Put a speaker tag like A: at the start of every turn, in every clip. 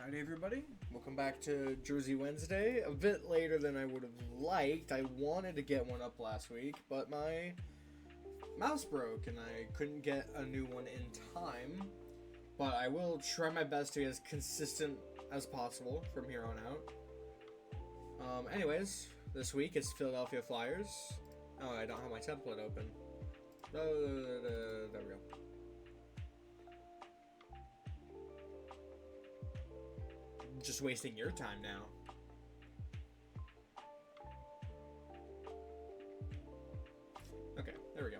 A: Alright everybody, welcome back to Jersey Wednesday. A bit later than I would have liked. I wanted to get one up last week, but my mouse broke and I couldn't get a new one in time. But I will try my best to be as consistent as possible from here on out. Anyways, this week it's Philadelphia Flyers. Oh, I don't have my template open. There we go. Just wasting your time now. Okay, there we go.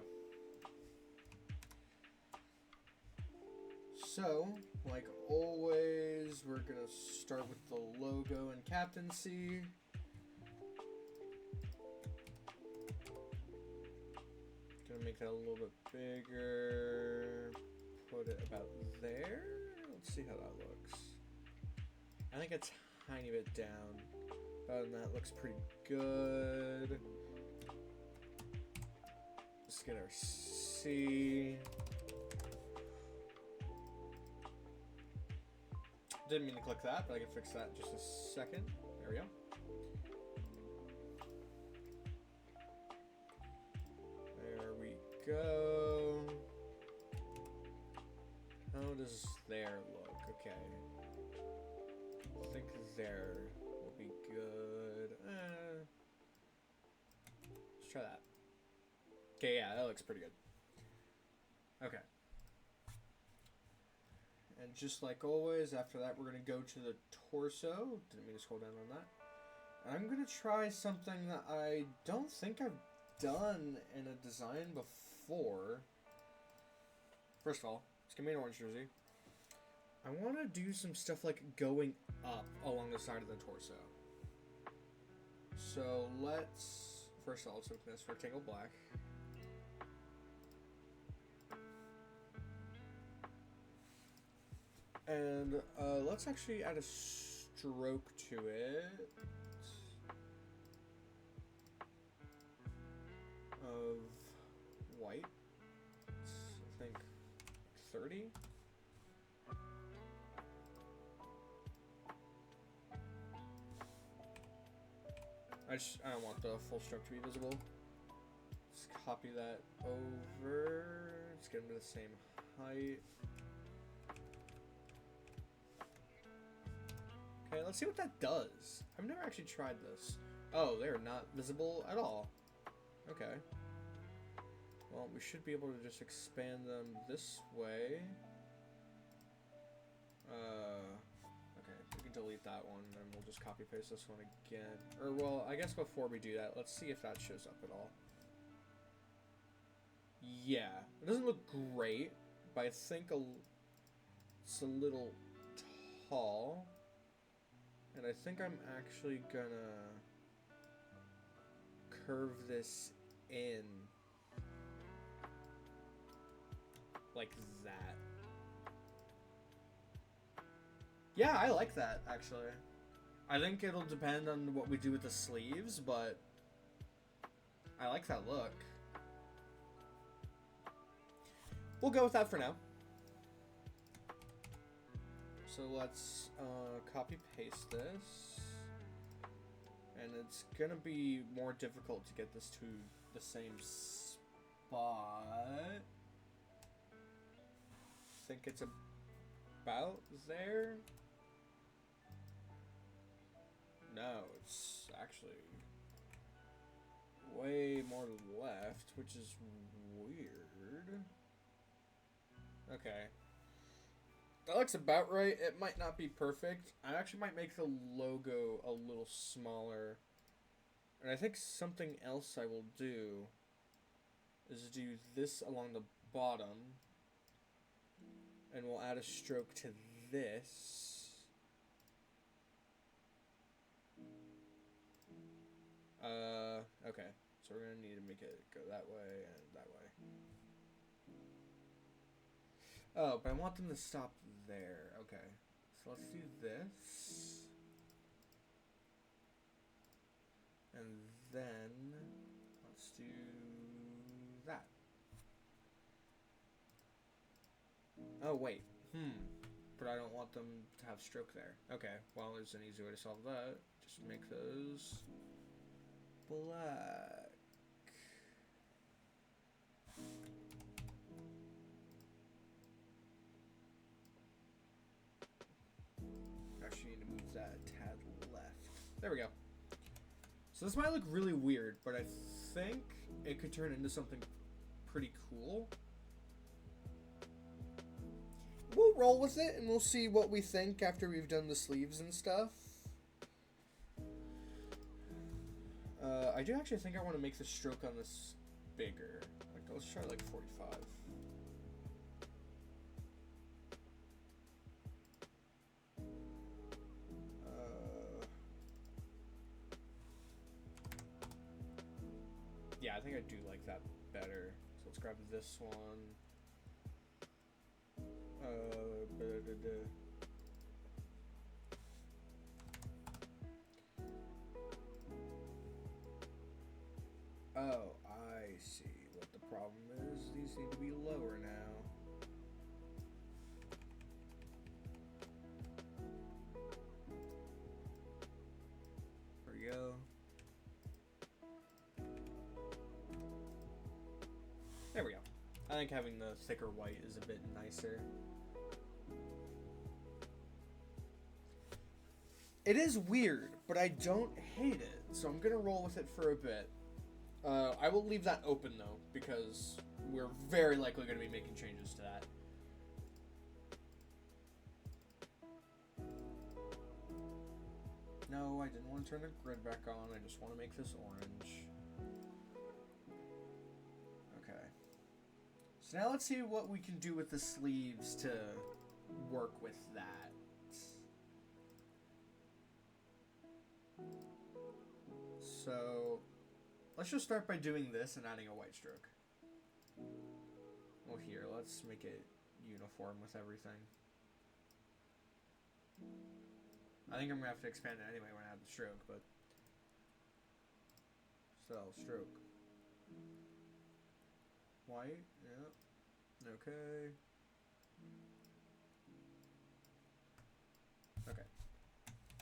A: So, like always, we're gonna start with the logo and captaincy. Gonna make that a little bit bigger. Put it about there. Let's see how that looks. I think a tiny bit down. Other than that, looks pretty good. Let's get our C. Didn't mean to click that, but I can fix that in just a second. There we go. There we go. How does there look? Okay. I think there will be good. Let's try that. Okay, yeah, that looks pretty good. Okay. And just like always, after that, we're going to go to the torso. Didn't mean to scroll down on that. I'm going to try something that I don't think I've done in a design before. First of all, it's going to be an orange jersey. I want to do some stuff like going up along the side of the torso. So let's, first of all, let's open this rectangle black. And let's actually add a stroke to it of white. I think 30. I don't want the full stroke to be visible. Let's copy that over. Let's get them to the same height. Okay, let's see what that does. I've never actually tried this. Oh, they're not visible at all. Okay. Well, we should be able to just expand them this way. Okay, we can delete that one, and we'll just copy paste this one again. Or, well, I guess before we do that, let's see if that shows up at all. Yeah, it doesn't look great, but I think it's a little tall. And I think I'm actually gonna curve this in like that. Yeah, I like that, actually. I think it'll depend on what we do with the sleeves, but I like that look. We'll go with that for now. So let's copy paste this. And it's gonna be more difficult to get this to the same spot. I think it's about there. No, it's actually way more left, which is weird. Okay. That looks about right. It might not be perfect. I actually might make the logo a little smaller. And I think something else I will do is do this along the bottom. And we'll add a stroke to this. Okay. So we're going to need to make it go that way and that way. Oh, but I want them to stop there. Okay. So let's do this. And then let's do that. Oh, wait. but I don't want them to have stroke there. Okay, well, there's an easy way to solve that. Just make those black. Actually, need to move that a tad left. There we go. So this might look really weird, but I think it could turn into something pretty cool. We'll roll with it, and we'll see what we think after we've done the sleeves and stuff. I do actually think I want to make the stroke on this bigger. Like, let's try like 45. Yeah, I think I do like that better. So let's grab this one. Oh, I see what the problem is. These need to be lower now. There we go. There we go. I think having the thicker white is a bit nicer. It is weird, but I don't hate it, so I'm gonna roll with it for a bit. I will leave that open though, because we're very likely going to be making changes to that. No, I didn't want to turn the grid back on. I just want to make this orange. Okay. So now let's see what we can do with the sleeves to work with that. So let's just start by doing this and adding a white stroke. Well, here, let's make it uniform with everything. I think I'm going to have to expand it anyway when I add the stroke, but... So, stroke. White, yeah. Okay. Okay.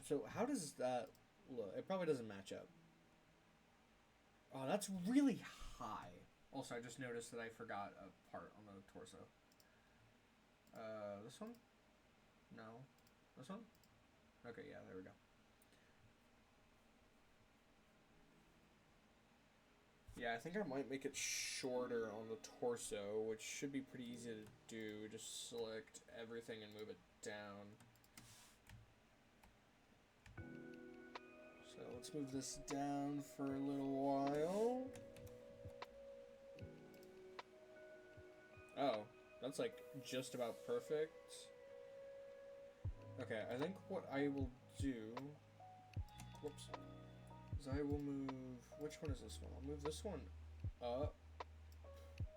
A: So, how does that look? It probably doesn't match up. Oh, that's really high. Also, I just noticed that I forgot a part on the torso. This one? No. This one? Okay, yeah, there we go. Yeah, I think I might make it shorter on the torso, which should be pretty easy to do. Just select everything and move it down. So let's move this down for a little while. Oh, that's like just about perfect. Okay, I think what I will do, whoops, is I will move, which one is this one? I'll move this one up,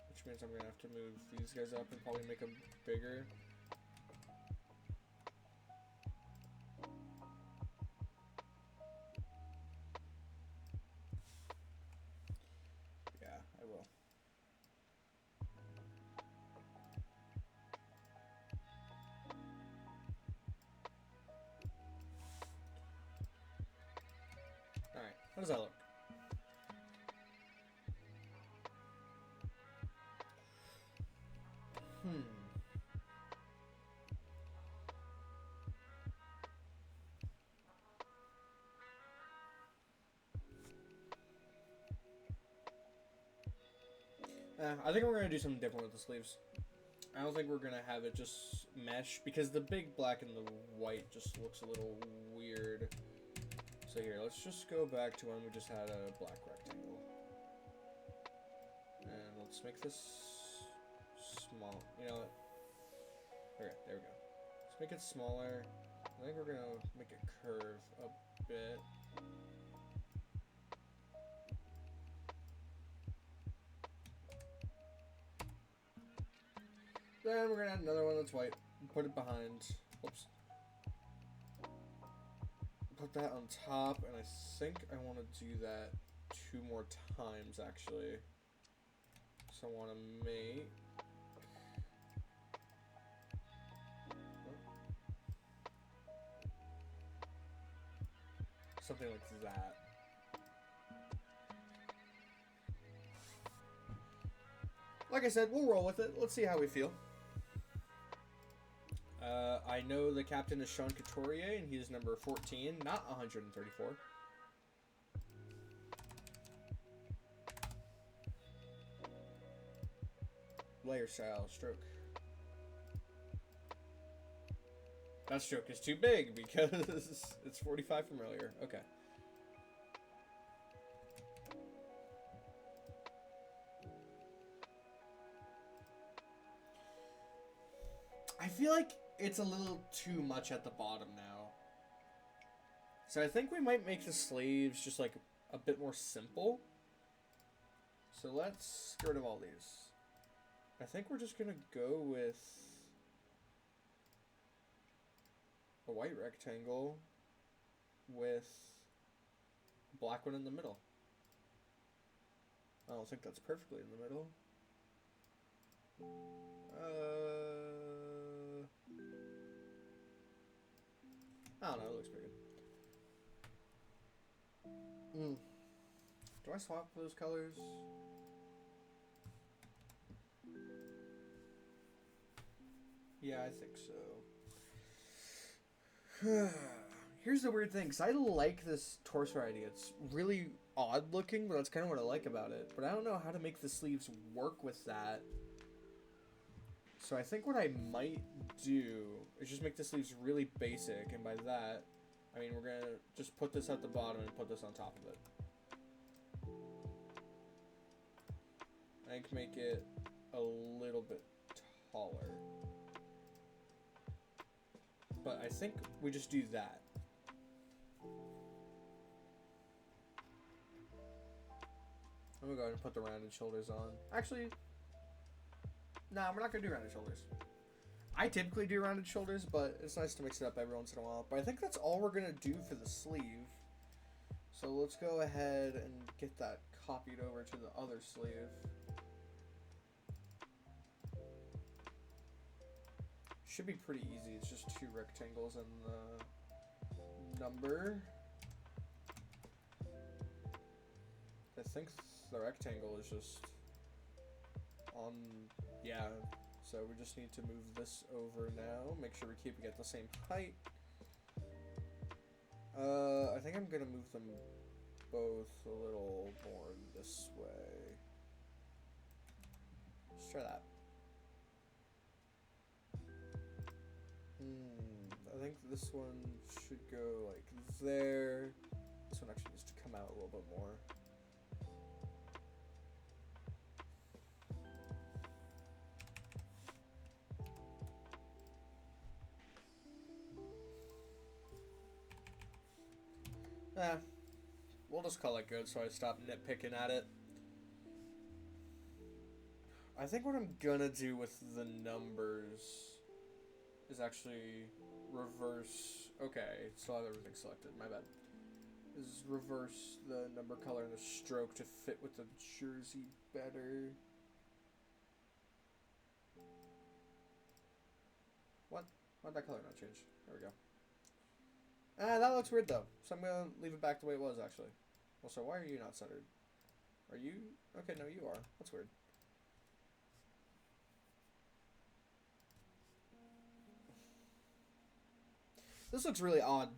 A: which means I'm going to have to move these guys up and probably make them bigger. Yeah, I will. Alright, how does that look? I think we're going to do something different with the sleeves. I don't think we're going to have it just mesh, because the big black and the white just looks a little weird. So here, let's just go back to when we just had a black rectangle. And let's make this small. You know what? Okay, there we go. Let's make it smaller. I think we're going to make it curve a bit. Then we're going to add another one that's white. Put it behind. Whoops. Put that on top, and I think I want to do that 2 more times, actually. So I want to make... Something like that. Like I said, we'll roll with it. Let's see how we feel. I know the captain is Sean Couturier, and he's number 14, not 134. Layer style stroke. That stroke is too big because it's 45 familiar. Okay. I feel like it's a little too much at the bottom now. So I think we might make the sleeves just like a bit more simple. So let's get rid of all these. I think we're just gonna go with a white rectangle with a black one in the middle. I don't think that's perfectly in the middle. I don't know, it looks pretty good. Do I swap those colors? Yeah, I think so. Here's the weird thing, because I like this torso idea. It's really odd looking, but that's kind of what I like about it. But I don't know how to make the sleeves work with that. So I think what I might do is just make the sleeves really basic, and by that, I mean we're going to just put this at the bottom and put this on top of it. I can make it a little bit taller. But I think we just do that. I'm gonna go ahead and put the rounded shoulders on. Actually, nah, we're not gonna do rounded shoulders. I typically do rounded shoulders, but it's nice to mix it up every once in a while. But I think that's all we're gonna do for the sleeve. So let's go ahead and get that copied over to the other sleeve. Should be pretty easy. It's just two rectangles and the number. I think the rectangle is just on, yeah. So we just need to move this over now. Make sure we keep it at the same height. I think I'm gonna move them both a little more this way. Let's try that. I think this one should go like there. This one actually needs to come out a little bit more. We'll just call it good so I stop nitpicking at it. I think what I'm gonna do with the numbers is actually reverse. Okay, still have everything selected. My bad. Is reverse the number color and the stroke to fit with the jersey better. What? Why'd that color not change? There we go. That looks weird though, so I'm gonna leave it back the way it was actually. Well, so why are you not centered? Are you? Okay, no, you are. That's weird. This looks really odd.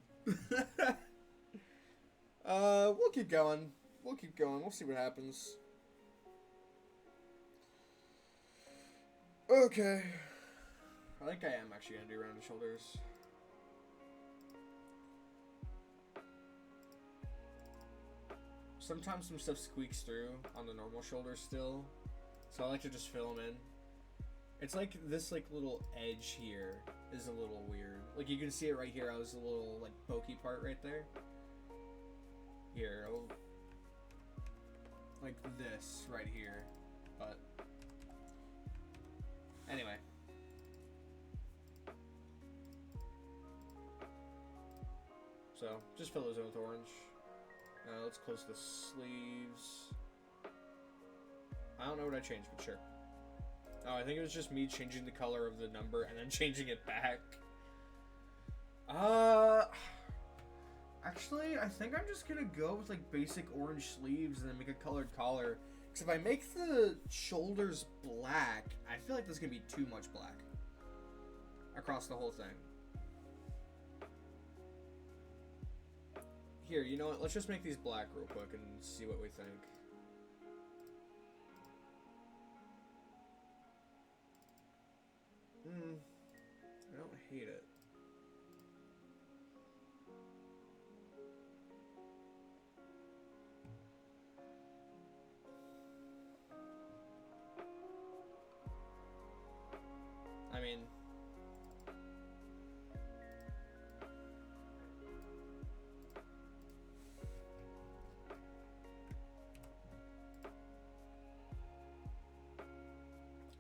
A: We'll keep going. We'll keep going. We'll see what happens. Okay. I think I am actually gonna do rounded shoulders. Sometimes some stuff squeaks through on the normal shoulders still, so I like to just fill them in. It's like this like little edge here is a little weird. Like you can see it right here. I was a little like pokey part right there. Here, like this right here. But anyway. So just fill those in with orange. Let's close the sleeves. I don't know what I changed, but sure. Oh, I think it was just me changing the color of the number and then changing it back. Actually, Actually, I think I'm just gonna go with like basic orange sleeves and then make a colored collar. Because if I make the shoulders black, I feel like there's gonna be too much black across the whole thing. Here, you know what? Let's just make these black real quick and see what we think. I don't hate it. I mean,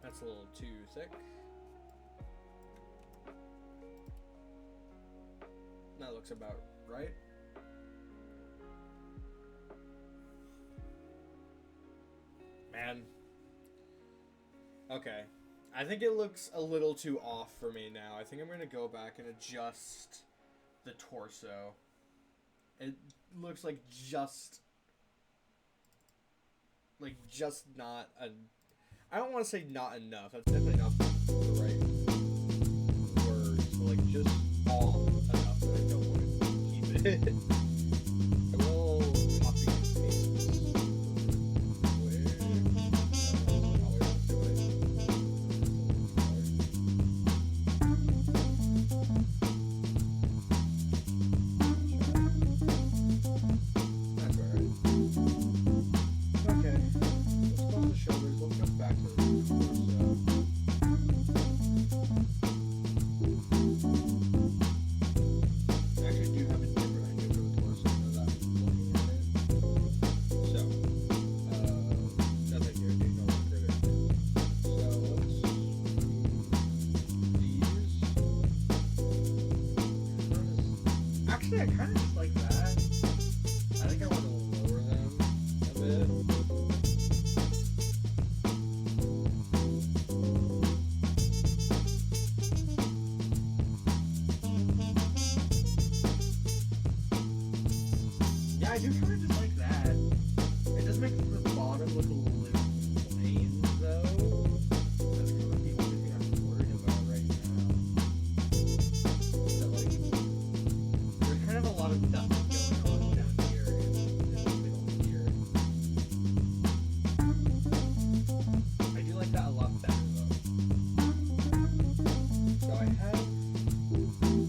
A: that's a little too thick. That looks about right. Man. Okay. I think it looks a little too off for me now. I think I'm going to go back and adjust the torso. It looks like just not a... I don't want to say not enough. That's definitely not the right word. So like just off enough that I don't want to keep it. I will copy and paste this. Actually, I kind of just like that. I think I want to lower them a bit. Yeah, I do kind of just like that. It does make the bottom look a little plain, though. That's kind of the only thing I'm worried about right now. That, like, there's kind of a lot of stuff going on down here in the middle here. I do like that a lot better, though. So I have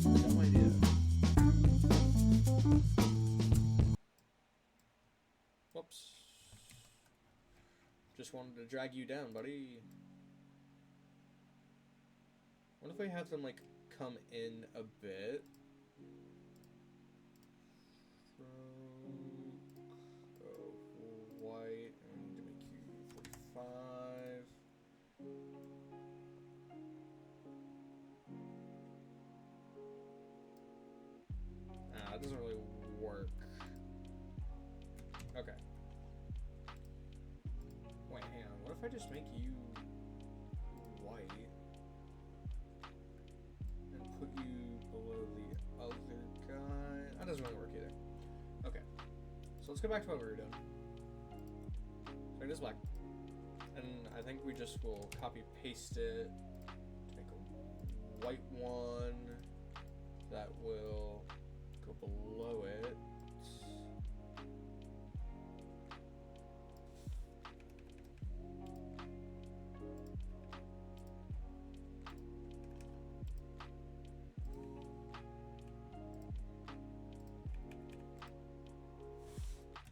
A: no idea. Whoops. Just wanted to drag you down, buddy. What if we have them, like, come in a bit? White. I need to make you 45. That doesn't really work. Okay. Wait, hang on. What if I just make you white and put you below the other guy? That doesn't really work either. Okay. So let's go back to what we were doing. So it is black. And I think we just will copy paste it to make a white one that will go below it.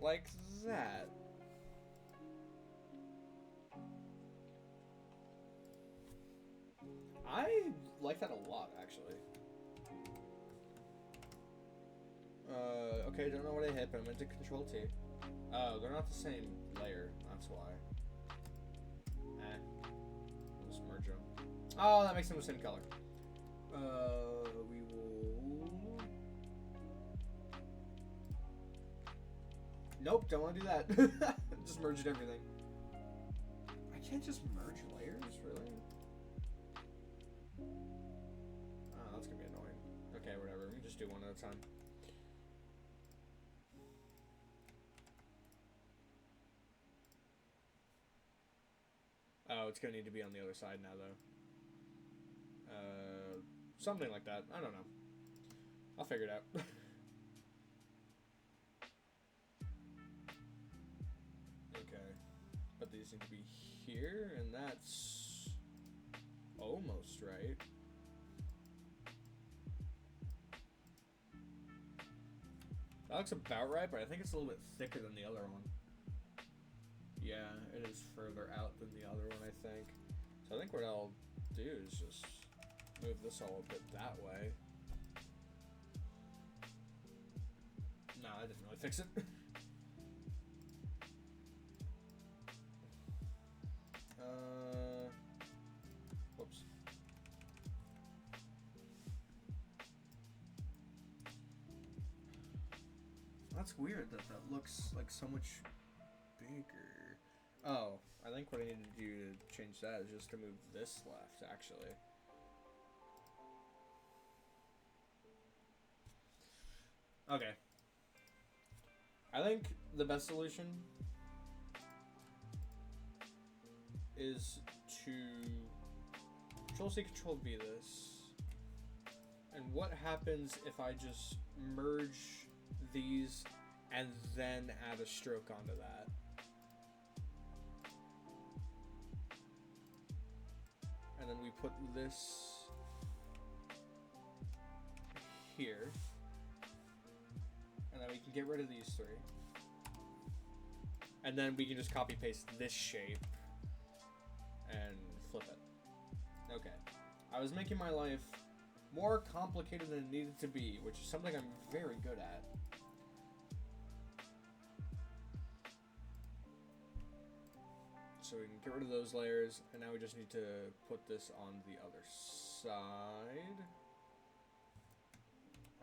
A: Like that. I like that a lot, actually. Okay, don't know what I hit, but I went to Control T. Oh, they're not the same layer, that's why. We'll just merge them. Oh, that makes them the same color. We will... Nope, don't want to do that. Just merged everything. I can't just merge layers, really? Oh, that's gonna be annoying. Okay, whatever. We can just do one at a time. Oh, it's gonna need to be on the other side now, though. Something like that. I don't know. I'll figure it out. Okay. But these need to be here, and that's almost right. That looks about right, but I think it's a little bit thicker than the other one. Yeah, it is further out than the other one, I think. So I think what I'll do is just move this all a bit that way. No, I didn't really fix it. Whoops. That's weird that that looks like so much bigger. Oh, I think what I need to do to change that is just to move this left, actually. Okay. I think the best solution is to Control-C, Control-V this. And what happens if I just merge these and then add a stroke onto that? And then we put this here. And then we can get rid of these three. And then we can just copy paste this shape and flip it. Okay. I was making my life more complicated than it needed to be, which is something I'm very good at. So we can get rid of those layers, and now we just need to put this on the other side.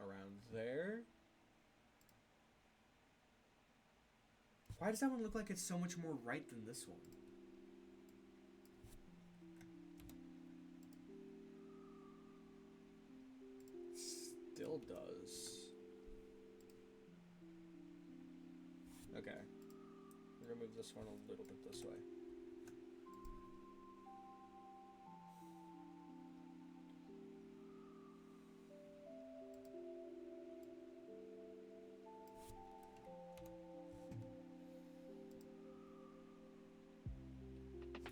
A: Around there. Why does that one look like it's so much more right than this one? Still does. Okay. We're gonna move this one a little bit this way.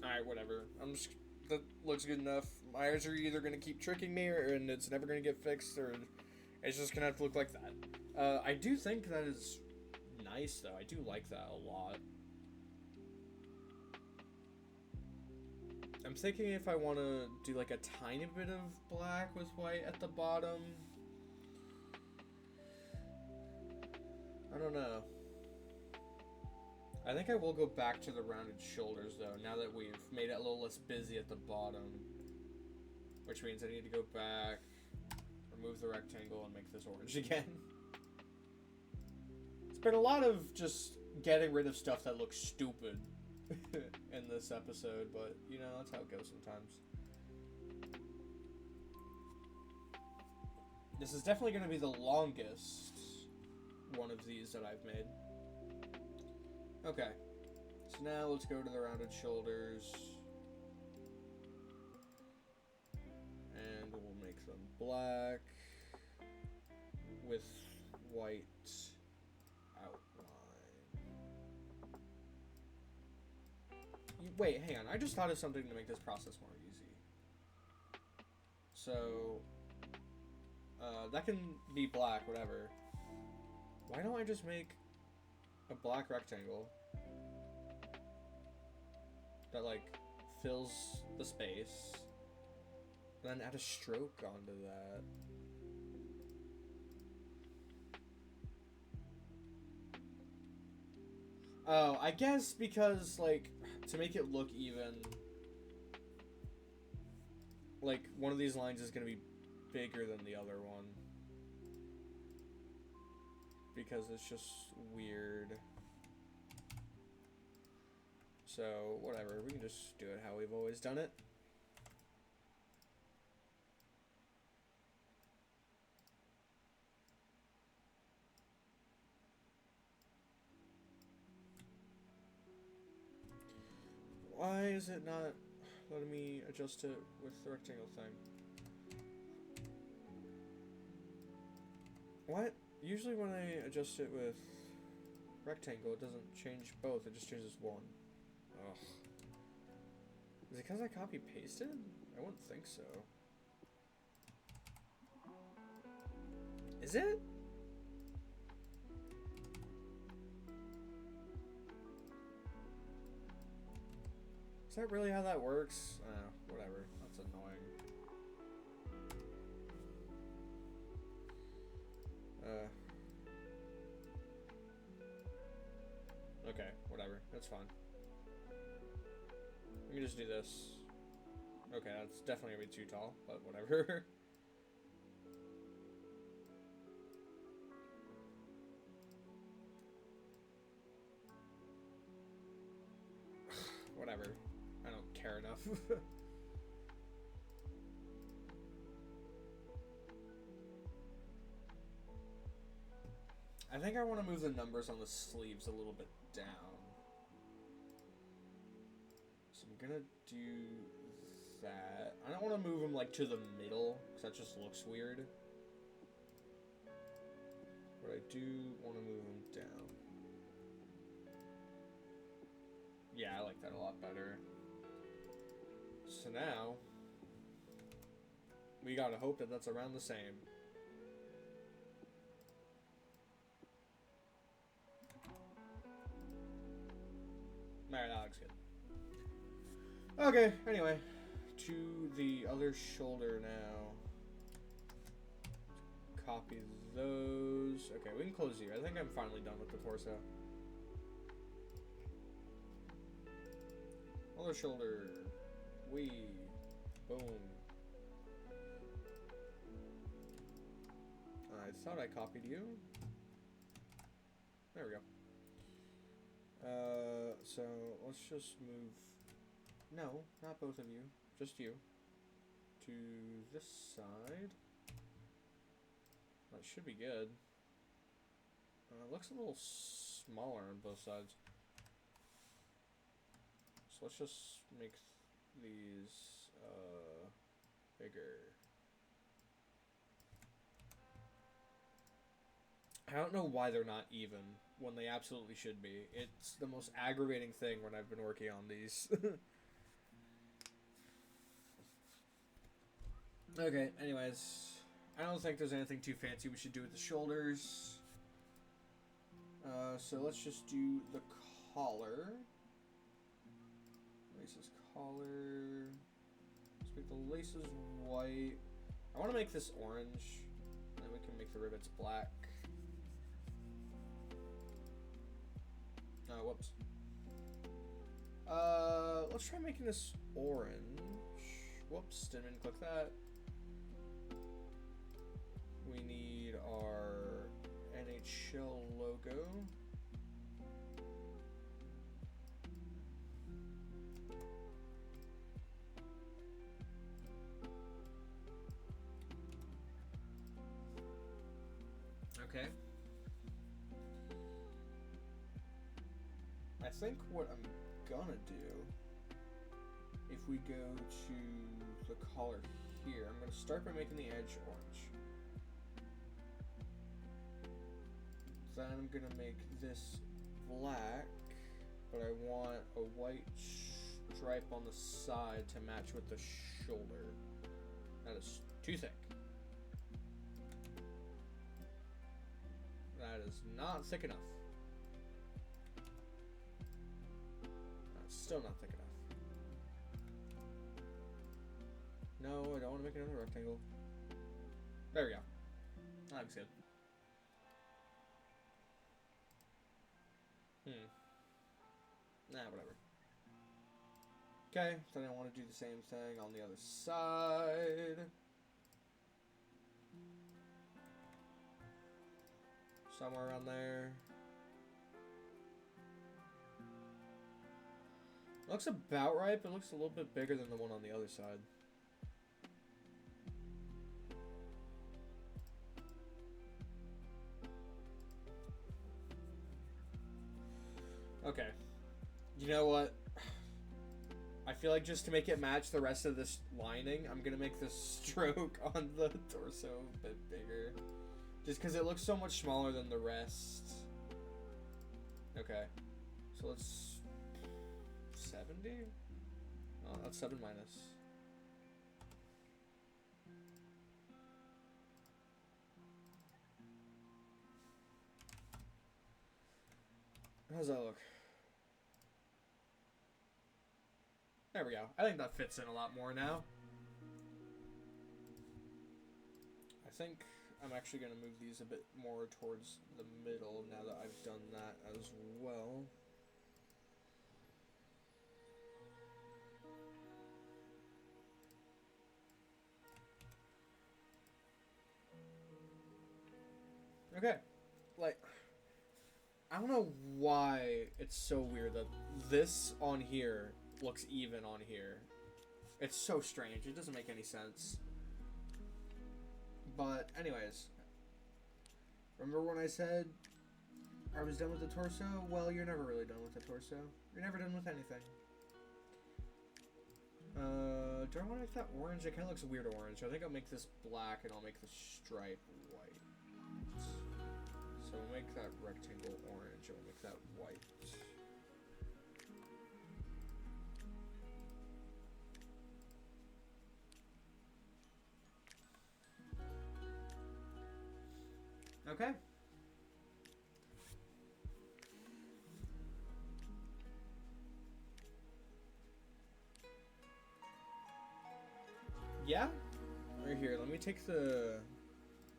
A: Alright, whatever. That looks good enough. My eyes are either going to keep tricking me, and it's never going to get fixed, or it's just going to have to look like that. I do think that is nice, though. I do like that a lot. I'm thinking if I want to do, like, a tiny bit of black with white at the bottom. I don't know. I think I will go back to the rounded shoulders, though, now that we've made it a little less busy at the bottom. Which means I need to go back, remove the rectangle, and make this orange again. It's been a lot of just getting rid of stuff that looks stupid in this episode, but, you know, that's how it goes sometimes. This is definitely going to be the longest one of these that I've made. Okay, so now let's go to the rounded shoulders, and we'll make them black with white outline. Wait, hang on, I just thought of something to make this process more easy. So, that can be black, whatever. Why don't I just make a black rectangle that, like, fills the space, and then add a stroke onto that. Oh, I guess because, like, to make it look even, like, one of these lines is going to be bigger than the other one. Because it's just weird. So, whatever. We can just do it how we've always done it. Why is it not letting me adjust it with the rectangle thing. What? Usually when I adjust it with rectangle, it doesn't change both, it just changes one. Ugh. Is it because I copy-pasted? I wouldn't think so. Is it? Is that really how that works? Whatever. That's annoying. Okay, whatever. That's fine. We can just do this. Okay, that's definitely gonna be too tall, but whatever. Whatever. I don't care enough. I think I want to move the numbers on the sleeves a little bit down. So I'm gonna do that. I don't want to move them like to the middle, because that just looks weird. But I do want to move them down. Yeah, I like that a lot better. So now, we gotta hope that that's around the same. Alright, that looks good. Okay, anyway, to the other shoulder now. Copy those. Okay, we can close here. I think I'm finally done with the torso. Other shoulder. Wee. Boom. I thought I copied you. There we go. So let's just move. No, not both of you. Just you. To this side. That should be good. It looks a little smaller on both sides. So let's just make these bigger. I don't know why they're not even when they absolutely should be. It's the most aggravating thing when I've been working on these. Okay, anyways. I don't think there's anything too fancy we should do with the shoulders. So let's just do the collar. Laces collar. Let's make the laces white. I want to make this orange. And then we can make the rivets black. Oh, whoops. Let's try making this orange. Whoops, didn't mean to click that. We need our NHL logo. Okay. I think what I'm gonna do, if we go to the collar here, I'm gonna start by making the edge orange. Then I'm gonna make this black, but I want a white stripe on the side to match with the shoulder. That is too thick. That is not thick enough. That's still not thick enough. No, I don't want to make another rectangle. There we go. That looks good. Nah, whatever. Okay, then I want to do the same thing on the other side. Somewhere around there. Looks about right, but it looks a little bit bigger than the one on the other side. Okay. You know what? I feel like just to make it match the rest of this lining, I'm gonna make the stroke on the torso a bit bigger. Just because it looks so much smaller than the rest. Okay. So let's... 70? Oh, that's 7 minus. How's that look? There we go. I think that fits in a lot more now. I think I'm actually going to move these a bit more towards the middle now that I've done that as well. Okay. Like, I don't know why it's so weird that this on here looks even on here. It's so strange. It doesn't make any sense. But anyways, remember when I said I was done with the torso? Well, you're never really done with the torso. You're never done with anything. Do I want to make that orange? It kind of looks weird orange. I think I'll make this black and I'll make the stripe white. So we'll make that rectangle orange and we'll make that white. Okay. Yeah? Right here, let me take the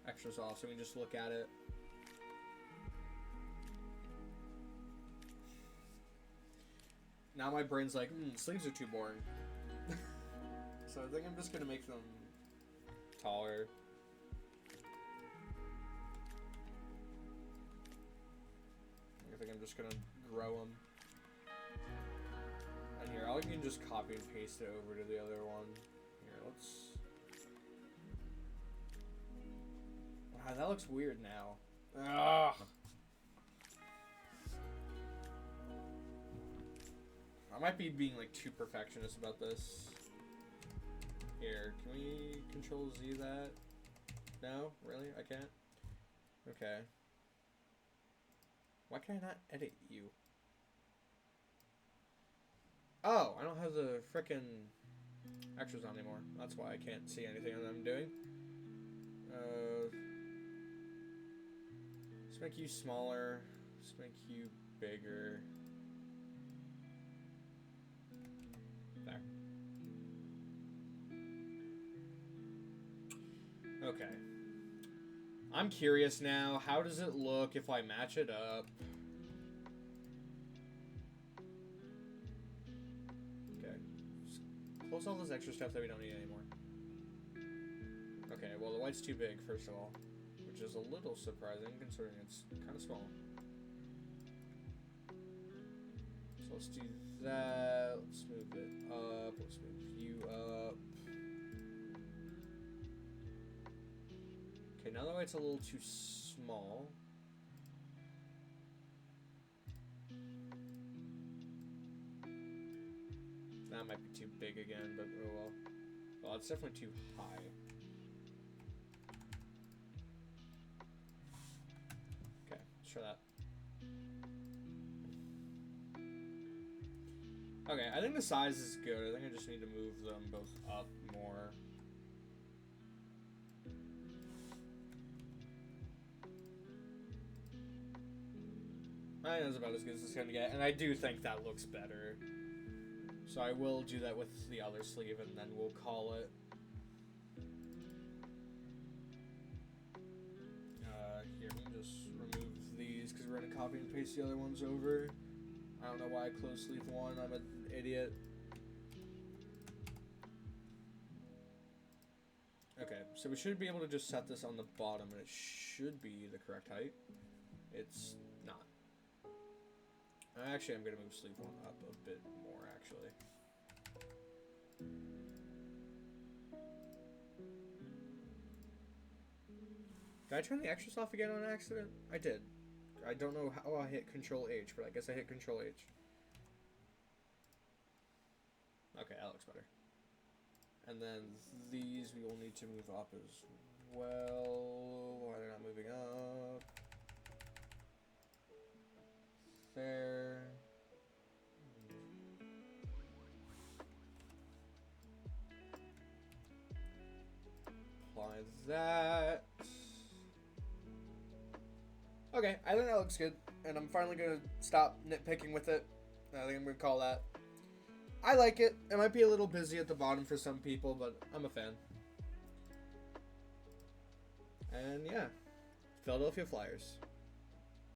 A: extras off so we can just look at it. Now my brain's like, sleeves are too boring. So I think I'm just gonna make them taller. I think I'm just gonna grow them. And here, I can just copy and paste it over to the other one. Here, let's... Wow, that looks weird now. Ugh! I might be being like too perfectionist about this. Here, can we Control Z that? No? Really? I can't? Okay. Why can I not edit you? Oh, I don't have the frickin' extras on anymore. That's why I can't see anything that I'm doing. Let's make you smaller. Let's make you bigger. There. Okay. I'm curious now. How does it look if I match it up? Okay. Just close all this extra stuff that we don't need anymore. Okay, well the white's too big, first of all. Which is a little surprising considering it's kind of small. So let's do that. Let's move it up. Let's move you up. Okay, now the white's a little too small. That might be too big again, but oh well. Well, it's definitely too high. Okay, let's try that. Okay, I think the size is good. I think I just need to move them both up more. I think that's about as good as it's going to get, and I do think that looks better. So I will do that with the other sleeve, and then we'll call it. Here, we can just remove these, because we're going to copy and paste the other ones over. I don't know why I closed sleeve one, I'm an idiot. Okay, so we should be able to just set this on the bottom, and it should be the correct height. It's not. Actually, I'm going to move sleeve one up a bit more, actually. Did I turn the extras off again on accident? I did. I don't know how I hit Control H, but I guess I hit Control H. Okay, that looks better. And then these we will need to move up as well. Why they're not moving up? There. Apply that. Okay, I think that looks good. And I'm finally going to stop nitpicking with it. I think I'm going to call that. I like it. It might be a little busy at the bottom for some people, but I'm a fan. And yeah, Philadelphia Flyers.